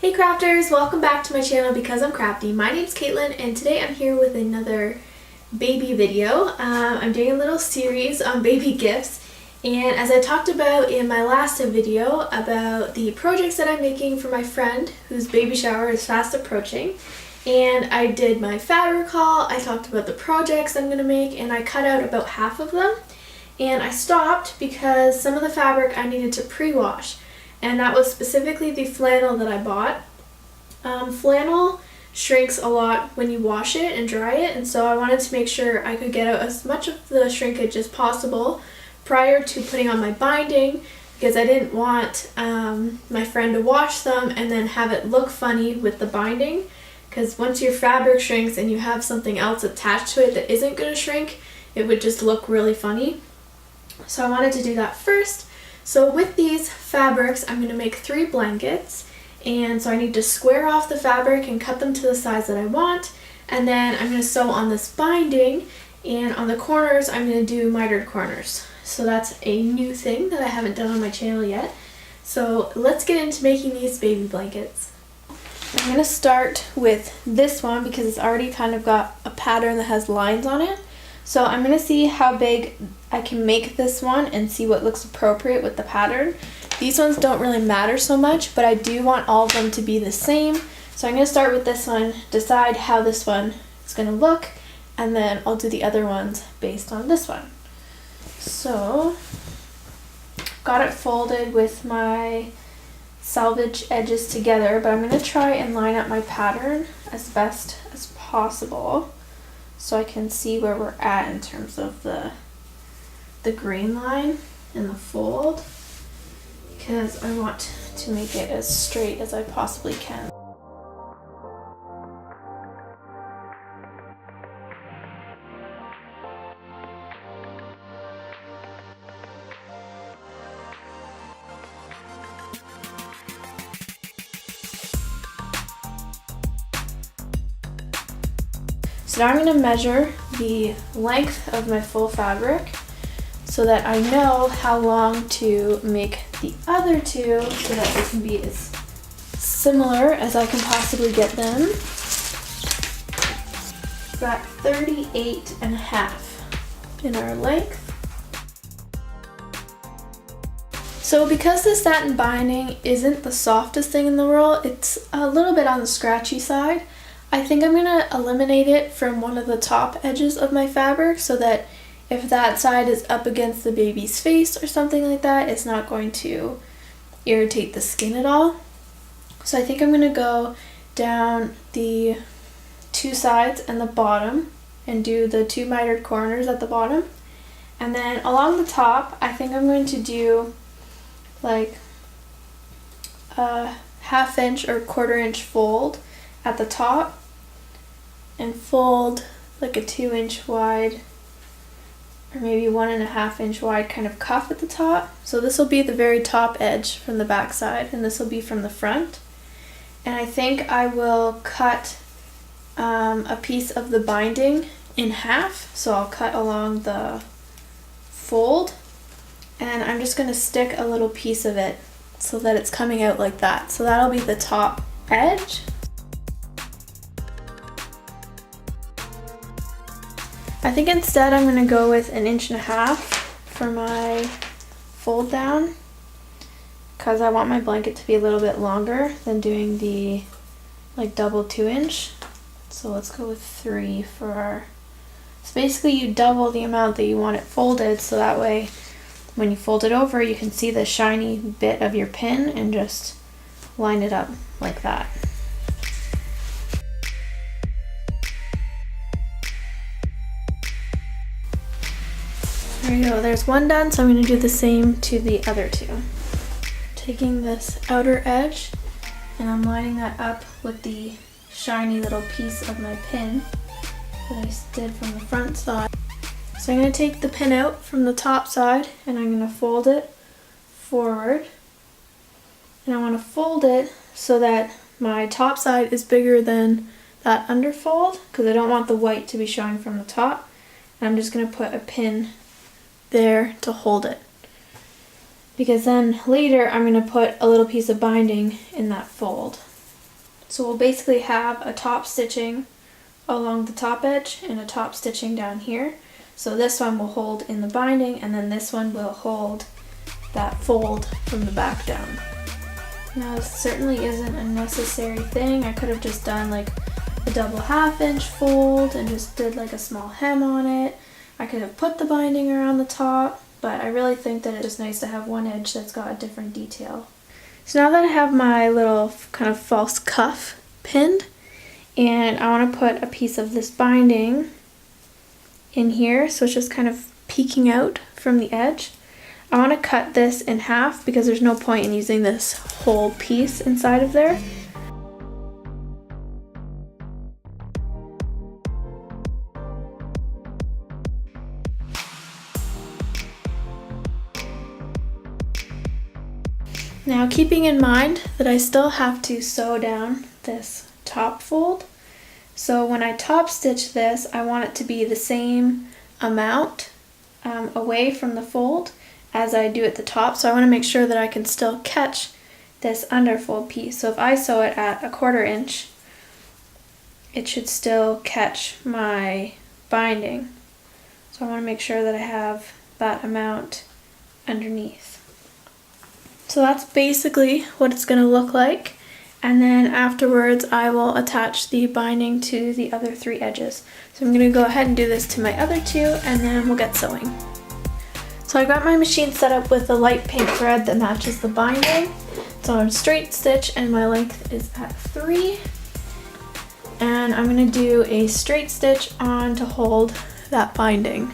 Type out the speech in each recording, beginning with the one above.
Hey crafters, welcome back to my channel Because I'm Crafty. My name's Katelyn and today I'm here with another baby video. I'm doing a little series on baby gifts, and as I talked about in my last video about the projects that I'm making for my friend whose baby shower is fast approaching, and I did my fabric haul, I talked about the projects I'm going to make, and I cut out about half of them, and I stopped because some of the fabric I needed to pre-wash. And that was specifically the flannel that I bought. Flannel shrinks a lot when you wash it and dry it, and so I wanted to make sure I could get out as much of the shrinkage as possible prior to putting on my binding, because I didn't want my friend to wash them and then have it look funny with the binding, because once your fabric shrinks and you have something else attached to it that isn't going to shrink, it would just look really funny. So I wanted to do that first. So with these fabrics, I'm going to make 3 blankets, and so I need to square off the fabric and cut them to the size that I want, and then I'm going to sew on this binding, and on the corners I'm going to do mitered corners. So that's a new thing that I haven't done on my channel yet. So let's get into making these baby blankets. I'm going to start with this one because it's already kind of got a pattern that has lines on it. So I'm going to see how big I can make this one and see what looks appropriate with the pattern. These ones don't really matter so much, but I do want all of them to be the same. So I'm going to start with this one, decide how this one is going to look, and then I'll do the other ones based on this one. So, got it folded with my selvage edges together, but I'm going to try and line up my pattern as best as possible, so I can see where we're at in terms of the grain line and the fold, because I want to make it as straight as I possibly can. So now I'm going to measure the length of my full fabric so that I know how long to make the other two so that they can be as similar as I can possibly get them. We've got 38.5 in our length. So because the satin binding isn't the softest thing in the world, it's a little bit on the scratchy side. I think I'm going to eliminate it from one of the top edges of my fabric so that if that side is up against the baby's face or something like that, it's not going to irritate the skin at all. So I think I'm going to go down the 2 sides and the bottom and do the 2 mitered corners at the bottom. And then along the top, I think I'm going to do like a 1/2 inch or 1/4 inch fold at the top and fold like a 2 inch wide or maybe 1.5 inch wide kind of cuff at the top. So this will be the very top edge from the back side, and this will be from the front. And I think I will cut a piece of the binding in half, so I'll cut along the fold, and I'm just going to stick a little piece of it so that it's coming out like that. So that'll be the top edge. I think instead I'm going to go with 1.5 inches for my fold down, because I want my blanket to be a little bit longer than doing the like double 2 inch. So let's go with 3 for our, so basically you double the amount that you want it folded, so that way when you fold it over you can see the shiny bit of your pin and just line it up like that. There you go, there's one done, so I'm going to do the same to the other 2. Taking this outer edge and I'm lining that up with the shiny little piece of my pin that I did from the front side. So I'm going to take the pin out from the top side and I'm going to fold it forward. And I want to fold it so that my top side is bigger than that underfold, because I don't want the white to be showing from the top. And I'm just going to put a pin there to hold it, because then later I'm going to put a little piece of binding in that fold. So we'll basically have a top stitching along the top edge and a top stitching down here. So this one will hold in the binding, and then this one will hold that fold from the back down. Now this certainly isn't a necessary thing. I could have just done like a double 1/2 inch fold and just did like a small hem on it. I could have put the binding around the top, but I really think that it's just nice to have one edge that's got a different detail. So now that I have my little kind of false cuff pinned, and I want to put a piece of this binding in here, so it's just kind of peeking out from the edge. I want to cut this in half because there's no point in using this whole piece inside of there. Now, keeping in mind that I still have to sew down this top fold, so when I top stitch this, I want it to be the same amount away from the fold as I do at the top, so I want to make sure that I can still catch this underfold piece. So if I sew it at a 1/4 inch, it should still catch my binding. So I want to make sure that I have that amount underneath. So that's basically what it's going to look like, and then afterwards I will attach the binding to the other 3 edges. So I'm going to go ahead and do this to my other 2, and then we'll get sewing. So I got my machine set up with a light pink thread that matches the binding. So I'm straight stitch and my length is at 3, and I'm going to do a straight stitch on to hold that binding.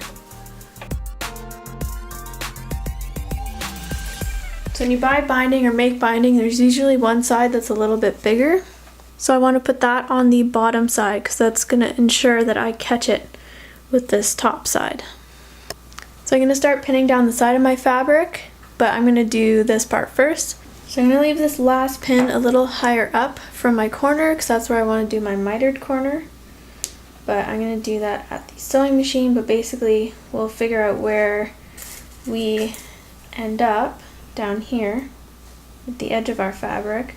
So when you buy binding or make binding, there's usually one side that's a little bit bigger. So I want to put that on the bottom side because that's going to ensure that I catch it with this top side. So I'm going to start pinning down the side of my fabric, but I'm going to do this part first. So I'm going to leave this last pin a little higher up from my corner because that's where I want to do my mitered corner. But I'm going to do that at the sewing machine, but basically we'll figure out where we end up down here at the edge of our fabric.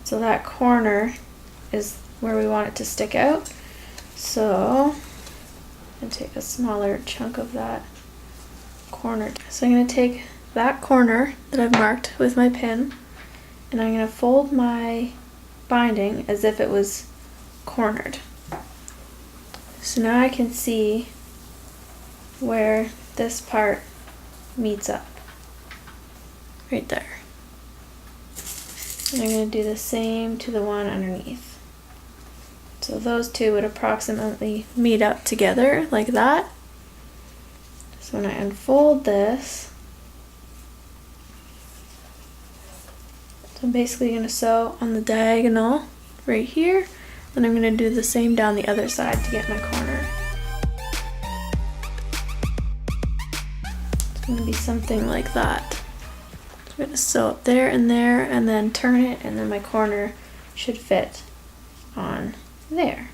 So that corner is where we want it to stick out. So I'm going to take a smaller chunk of that corner. So I'm going to take that corner that I've marked with my pin, and I'm going to fold my binding as if it was cornered. So now I can see where this part meets up. Right there. And I'm going to do the same to the one underneath. So those two would approximately meet up together like that. So when I unfold this, so I'm basically going to sew on the diagonal right here, then I'm going to do the same down the other side to get my corner. It's going to be something like that. I'm going to sew up there, and then turn it, and then my corner should fit on there.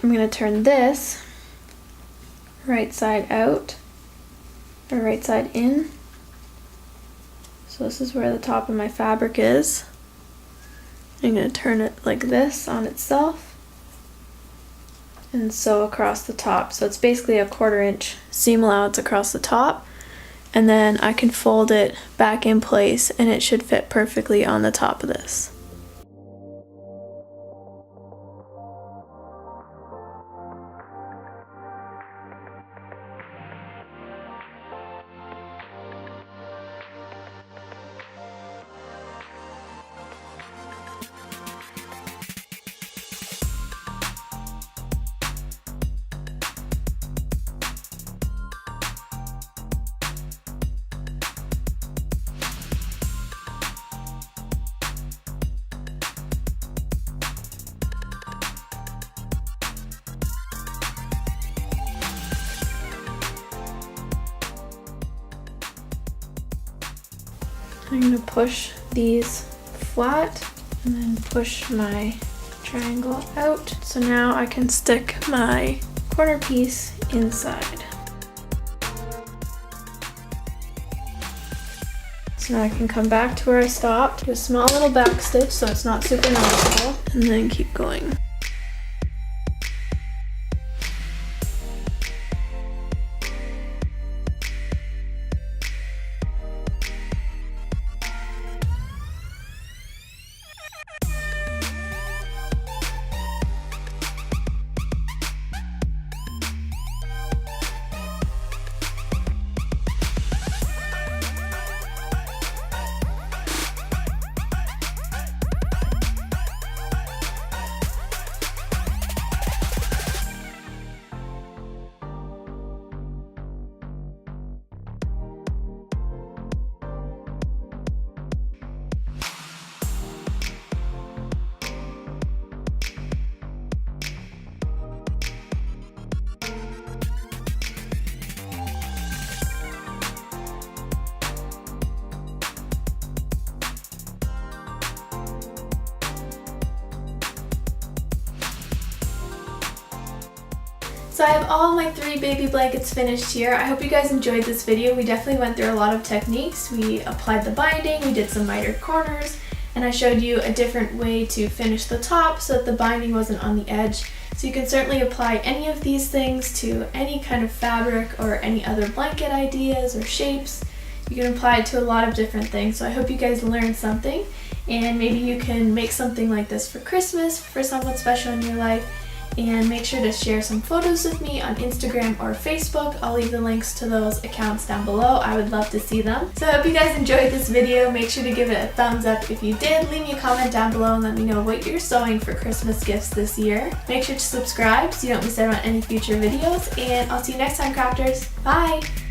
I'm going to turn this right side out, or right side in. So this is where the top of my fabric is. I'm going to turn it like this on itself and sew across the top. So it's basically a 1/4 inch seam allowance across the top. And then I can fold it back in place and it should fit perfectly on the top of this. I'm going to push these flat and then push my triangle out. So now I can stick my corner piece inside. So now I can come back to where I stopped, do a small little back stitch so it's not super noticeable, and then keep going. So I have all my 3 baby blankets finished here. I hope you guys enjoyed this video. We definitely went through a lot of techniques. We applied the binding, we did some mitered corners, and I showed you a different way to finish the top so that the binding wasn't on the edge. So you can certainly apply any of these things to any kind of fabric or any other blanket ideas or shapes. You can apply it to a lot of different things. So I hope you guys learned something, and maybe you can make something like this for Christmas for someone special in your life. And make sure to share some photos with me on Instagram or Facebook. I'll leave the links to those accounts down below. I would love to see them. So I hope you guys enjoyed this video. Make sure to give it a thumbs up if you did. Leave me a comment down below and let me know what you're sewing for Christmas gifts this year. Make sure to subscribe so you don't miss out on any future videos. And I'll see you next time, crafters. Bye!